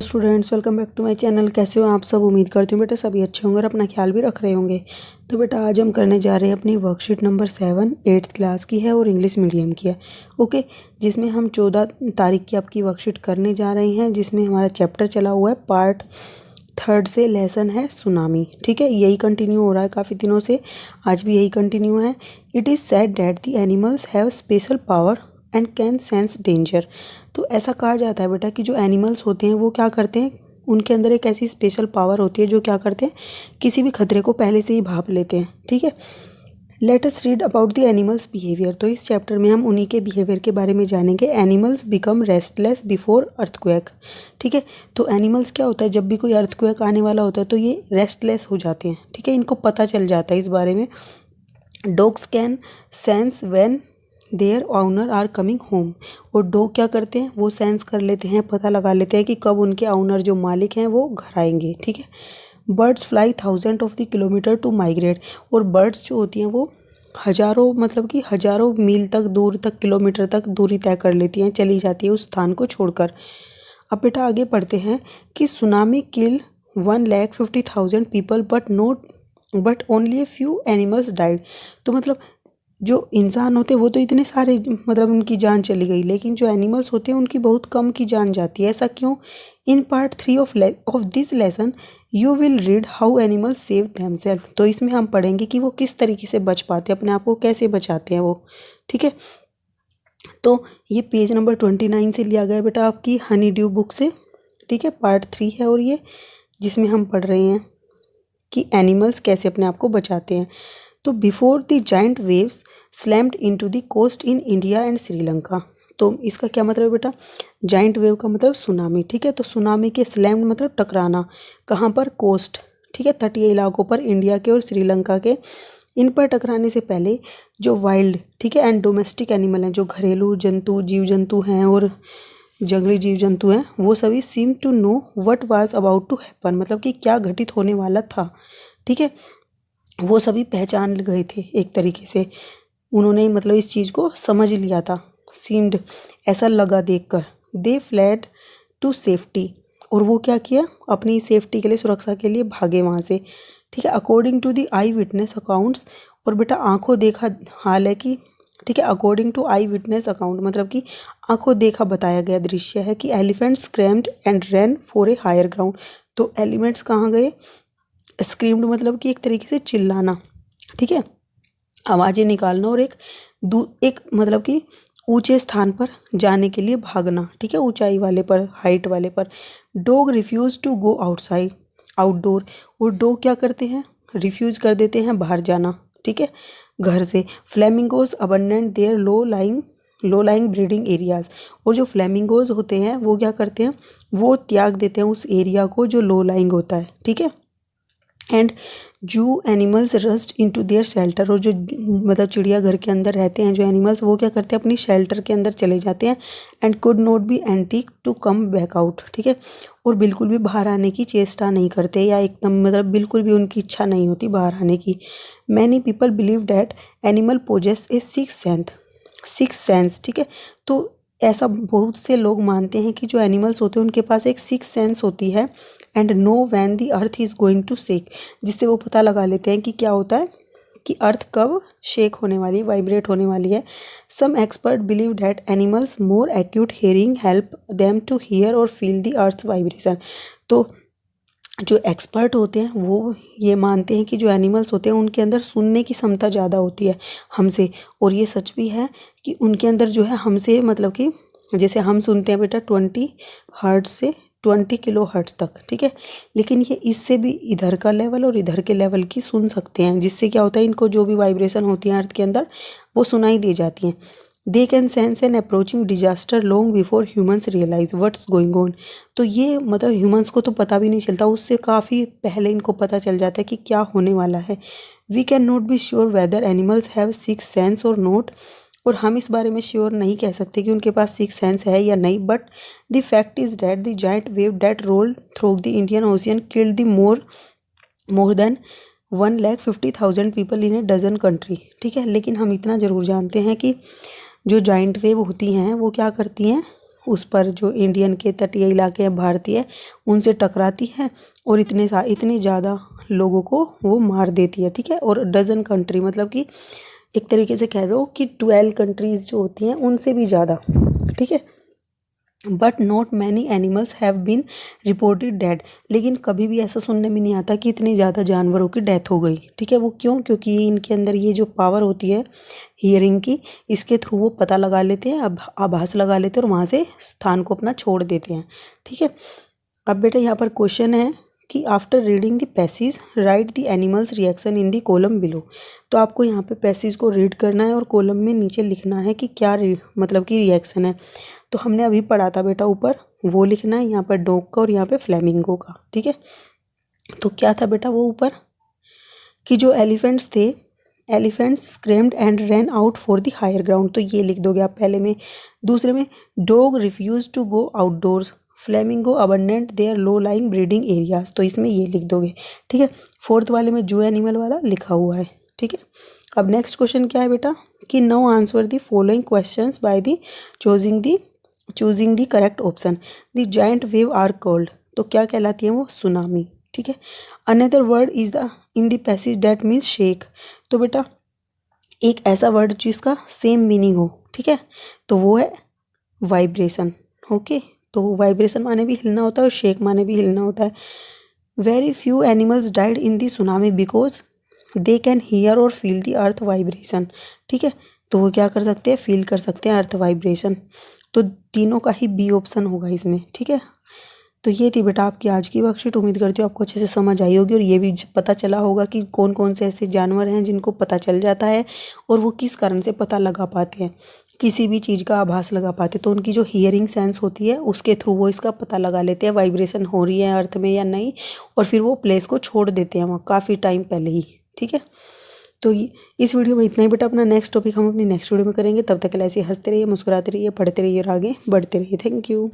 Students, welcome back to my channel. कैसे हो आप सब? उम्मीद करती हूँ बेटा सभी अच्छे होंगे और अपना ख्याल भी रख रहे होंगे। तो बेटा आज हम करने जा रहे हैं अपनी वर्कशीट नंबर 7 8th क्लास की है और इंग्लिश मीडियम की है। ओके, जिसमें हम 14 तारीख की आपकी वर्कशीट करने जा रहे हैं, जिसमें हमारा चैप्टर चला हुआ है पार्ट 3 से लेसन है सुनामी। ठीक है, यही कंटिन्यू हो रहा है काफ़ी दिनों से, आज भी यही कंटिन्यू है। It is said that the animals have special power and can sense danger. तो ऐसा कहा जाता है बेटा कि जो एनिमल्स होते हैं वो क्या करते हैं, उनके अंदर एक ऐसी स्पेशल पावर होती है जो क्या करते हैं, किसी भी खतरे को पहले से ही भाप लेते हैं। ठीक है, let us read about the animals behaviour. तो इस चैप्टर में हम उन्हीं के बिहेवियर के बारे में जानेंगे। Animals become restless before earthquake. ठीक है, तो एनिमल्स क्या होता है, जब भी कोई अर्थक्वेक आने वाला होता है तो ये रेस्टलेस हो जाते हैं। ठीक है, इनको पता चल जाता है इस बारे में। Dogs can sense when their owner are coming home. और डॉग क्या करते हैं, वो सेंस कर लेते हैं, पता लगा लेते हैं कि कब उनके ऑनर जो मालिक हैं वो घर आएंगे। ठीक है, birds fly thousand of the kilometer to migrate. और बर्ड्स जो होती हैं वो हज़ारों मतलब कि हज़ारों मील तक दूर तक किलोमीटर तक दूरी तय कर लेती हैं, चली जाती है उस स्थान को छोड़कर। अब बेटा आगे पढ़ते हैं कि tsunami kill 1,50,000 people but only a few animals died. तो मतलब जो इंसान होते हैं वो तो इतने सारे मतलब उनकी जान चली गई, लेकिन जो एनिमल्स होते हैं उनकी बहुत कम की जान जाती है। ऐसा क्यों? In part 3 of this lesson you will read how animals save themselves. तो इसमें हम पढ़ेंगे कि वो किस तरीके से बच पाते हैं, अपने आप को कैसे बचाते हैं वो। ठीक है, तो ये पेज नंबर 29 से लिया गया बेटा आपकी हनी ड्यू बुक से। ठीक है, पार्ट 3 है और ये जिसमें हम पढ़ रहे हैं कि एनिमल्स कैसे अपने आप को बचाते हैं। तो before the giant waves slammed into the coast in India and Sri Lanka. तो इसका क्या मतलब है बेटा, जाइंट वेव का मतलब सुनामी। ठीक है, तो सुनामी के स्लैम्ड मतलब टकराना, कहाँ पर? कोस्ट। ठीक है, तटीय इलाकों पर इंडिया के और श्रीलंका के। इन पर टकराने से पहले जो वाइल्ड, ठीक है, एंड डोमेस्टिक एनिमल हैं, जो घरेलू जंतु जीव जंतु हैं और जंगली जीव जंतु हैं, वो सभी seem to know what was about to happen. मतलब कि क्या घटित होने वाला था। ठीक है, वो सभी पहचान गए थे एक तरीके से, उन्होंने मतलब इस चीज़ को समझ लिया था। सीम्ड ऐसा लगा देखकर। दे फ्लैड टू सेफ्टी। और वो क्या किया, अपनी सेफ्टी के लिए, सुरक्षा के लिए भागे वहाँ से। ठीक है, according to the eye witness accounts. और बेटा आंखों देखा हाल है कि, ठीक है, according to eye witness account मतलब कि आंखों देखा बताया गया दृश्य है कि elephant screamed and ran for a higher ground. तो एलिफेंट्स कहाँ गए? स्क्रीम्ड मतलब कि एक तरीके से चिल्लाना, ठीक है, आवाज़ें निकालना, और एक मतलब कि ऊंचे स्थान पर जाने के लिए भागना। ठीक है, ऊंचाई वाले पर, हाइट वाले पर। Dog refuse to go outside outdoor. और डॉग क्या करते हैं, रिफ्यूज़ कर देते हैं बाहर जाना। ठीक है, घर से। Flamingos abandoned there low lying breeding areas. और जो फ्लेमिंगोज होते हैं वो क्या करते हैं, वो त्याग देते हैं उस एरिया को जो लो लाइंग होता है। ठीक है, एंड जू animals rust into their shelter. और जो मतलब चिड़ियाघर के अंदर रहते हैं जो एनिमल्स, वो क्या करते हैं, अपनी शेल्टर के अंदर चले जाते हैं। And could not be enticed to come back out. ठीक है, और बिल्कुल भी बाहर आने की चेष्टा नहीं करते, या एकदम मतलब बिल्कुल भी उनकी इच्छा नहीं होती बाहर आने की। Many people believe that animal poses A six sense. ठीक है, तो ऐसा बहुत से लोग मानते हैं कि जो एनिमल्स होते हैं उनके पास एक सिक्स सेंस होती है। And know when the earth is going to shake. जिससे वो पता लगा लेते हैं कि क्या होता है, कि अर्थ कब शेक होने वाली है, वाइब्रेट होने वाली है। Some expert believe that animals more acute hearing help them to hear और फील द अर्थ वाइब्रेशन। तो जो एक्सपर्ट होते हैं वो ये मानते हैं कि जो एनिमल्स होते हैं उनके अंदर सुनने की क्षमता ज़्यादा होती है हमसे। और ये सच भी है कि उनके अंदर जो है हमसे मतलब कि जैसे हम सुनते हैं बेटा 20 हर्ट्ज से 20 किलो हर्ट्ज तक। ठीक है, लेकिन ये इससे भी इधर का लेवल और इधर के लेवल की सुन सकते हैं, जिससे क्या होता है, इनको जो भी वाइब्रेशन होती है अर्थ के अंदर वो सुनाई दे जाती हैं। They can sense an approaching disaster long before humans realise what's going on. तो ये मतलब ह्यूमन्स को तो पता भी नहीं चलता, उससे काफ़ी पहले इनको पता चल जाता है कि क्या होने वाला है। We can not be sure whether animals have six sense और नॉट। और हम इस बारे में श्योर नहीं कह सकते कि उनके पास सिक्स सेंस है या नहीं, but the fact is that the giant wave that rolled through the Indian Ocean killed the more than 1,50,000 people in a dozen country. ठीक है, लेकिन हम इतना ज़रूर जानते हैं कि जो जाइंट वेव होती हैं वो क्या करती हैं, उस पर जो इंडियन के तटीय इलाके हैं भारतीय, उनसे टकराती है और इतने ज़्यादा लोगों को वो मार देती है, ठीक है। और डजन कंट्री, मतलब कि एक तरीके से कह दो कि 12 कंट्रीज़ जो होती हैं उनसे भी ज़्यादा, ठीक है। But not many animals have been reported dead, लेकिन कभी भी ऐसा सुनने में नहीं आता कि इतने ज़्यादा जानवरों की डेथ हो गई, ठीक है। वो क्यों? क्योंकि इनके अंदर ये जो पावर होती है हियरिंग की, इसके थ्रू वो पता लगा लेते हैं, आभास लगा लेते हैं और वहाँ से स्थान को अपना छोड़ देते हैं, ठीक है। अब बेटा यहाँ पर क्वेश्चन है कि after reading the passage right the animals reaction in the column below. तो आपको यहाँ पे पैसेज को रीड करना है और कॉलम में नीचे लिखना है कि क्या मतलब कि रिएक्शन है। तो हमने अभी पढ़ा था बेटा ऊपर, वो लिखना है यहाँ पर डॉग का और यहाँ पे फ्लेमिंगो का, ठीक है। तो क्या था बेटा वो ऊपर कि जो एलिफेंट्स थे, elephants screamed and ran out for the higher ground, तो ये लिख दोगे आप पहले में। दूसरे में dog refuse to go outdoors, flamingo abundant there low lying breeding areas, तो इसमें ये लिख दोगे, ठीक है। फोर्थ वाले में जो एनिमल वाला लिखा हुआ है, ठीक है। अब नेक्स्ट क्वेश्चन क्या है बेटा कि now answer the following questions by the choosing the correct option. The giant wave are called, तो क्या कहलाती है वो? सुनामी, ठीक है। Another word is the in the passage that means shake, तो बेटा एक ऐसा वर्ड जिसका सेम मीनिंग हो, ठीक है, तो वो है वाइब्रेशन, ओके। तो वाइब्रेशन माने भी हिलना होता है और शेक माने भी हिलना होता है। Very few animals died in the tsunami because they can hear और फील दी अर्थ वाइब्रेशन, ठीक है। तो वो क्या कर सकते हैं? फील कर सकते हैं अर्थ वाइब्रेशन। तो तीनों का ही बी ऑप्शन होगा इसमें, ठीक है। तो ये थी बेटा आपकी आज की वर्कशीट। उम्मीद करती हूँ आपको अच्छे से समझ आई होगी और ये भी पता चला होगा कि कौन कौन से ऐसे जानवर हैं जिनको पता चल जाता है और वो किस कारण से पता लगा पाते हैं, किसी भी चीज़ का आभास लगा पाते। तो उनकी जो हियरिंग सेंस होती है उसके थ्रू वो इसका पता लगा लेते हैं वाइब्रेशन हो रही है अर्थ में या नहीं, और फिर वो प्लेस को छोड़ देते हैं वहाँ काफ़ी टाइम पहले ही, ठीक है। तो इस वीडियो में इतना ही बेटा। अपना नेक्स्ट टॉपिक हम अपनी नेक्स्ट वीडियो में करेंगे। तब तक के लिए ऐसे हंसते रहिए, मुस्कुराते रहिए, पढ़ते रहिए और आगे बढ़ते रहिए। Thank you.